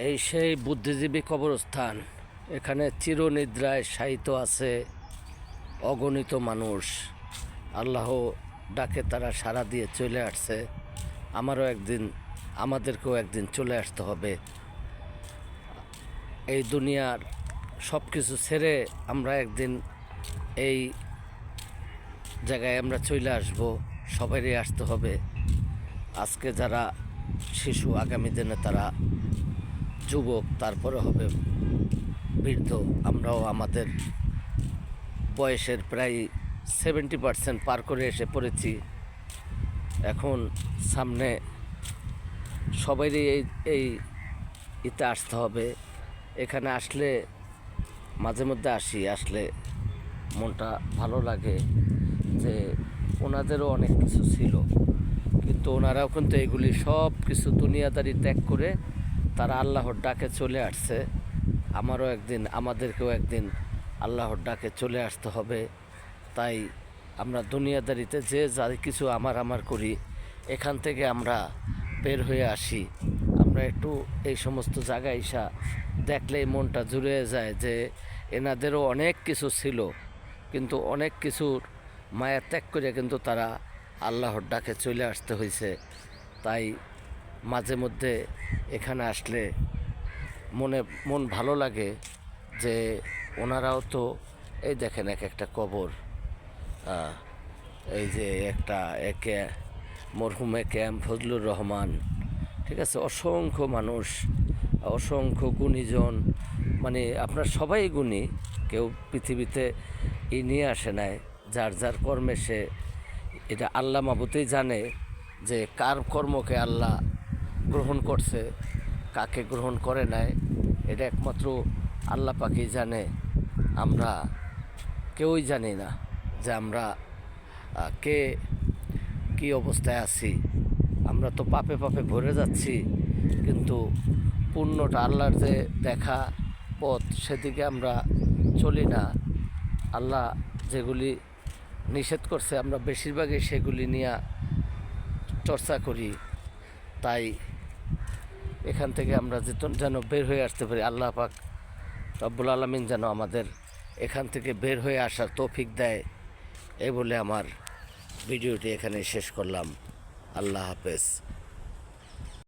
এই সেই বুদ্ধিজীবী কবরস্থান। এখানে চিরনিদ্রায় শায়িত আছে অগণিত মানুষ। আল্লাহ ডাকে তারা সাড়া দিয়ে চলে আসছে। আমাদেরকেও একদিন চলে আসতে হবে। এই দুনিয়ার সব কিছু ছেড়ে আমরা একদিন এই জায়গায় আমরা চলে আসব। সবারই আসতে হবে। আজকে যারা শিশু, আগামী দিনে তারা যুবক, তারপরে হবে বৃদ্ধ। আমরাও আমাদের বয়সের প্রায় 70% পার করে এসে পড়েছি। এখন সামনে সবারই এই ইতে আসতে হবে। এখানে আসলে মাঝে মধ্যে আসলে মনটা ভালো লাগে যে ওনাদেরও অনেক কিছু ছিল, কিন্তু ওনারাও কিন্তু এগুলি সব কিছু দুনিয়াদারি ত্যাগ করে তারা আল্লাহর ডাকে চলে আসছে। আমাদেরকেও একদিন আল্লাহর ডাকে চলে আসতে হবে। তাই আমরা দুনিয়াদারিতে যে যা কিছু আমার করি, এখান থেকে আমরা বের হয়ে আসি। আমরা একটু এই সমস্ত জায়গায় এসে দেখলেই মনটা জুড়ে যায় যে এনাদেরও অনেক কিছু ছিল, কিন্তু অনেক কিছুর মায়া ত্যাগ করে কিন্তু তারা আল্লাহর ডাকে চলে আসতে হয়েছে। তাই মাঝে মধ্যে এখানে আসলে মন ভালো লাগে যে ওনারাও তো এই দেখেন এক একটা কবর। এই যে একে মরহুম একে এম ফজলুর রহমান, ঠিক আছে, অসংখ্য মানুষ, অসংখ্য গুণীজন, মানে আপনার সবাই গুণী। কেউ পৃথিবীতে নিয়ে আসে নাই, যার যার কর্মে সে, এটা আল্লাহ মাবুতেই জানে যে কার কর্মকে আল্লাহ গ্রহণ করছে, কাকে গ্রহণ করে নাই, এটা একমাত্র আল্লাহ পাকই জানে। আমরা কেউই জানি না যে আমরা কে কী অবস্থায় আছি। আমরা তো পাপে পাপে ভরে যাচ্ছি, কিন্তু পুণ্যটা আল্লাহর যে দেখা পথ, সেদিকে আমরা চলি না। আল্লাহ যেগুলি নিষেধ করছে আমরা বেশিরভাগই সেগুলি নিয়ে চর্চা করি। তাই এখান থেকে আমরা যেন বের হয়ে আসতে পারি। আল্লাহ পাক রব্বুল আলামিন যেন আমাদের এখান থেকে বের হয়ে আসার তৌফিক দেয়, এই বলে আমার ভিডিওটি এখানে শেষ করলাম। আল্লাহ হাফেজ।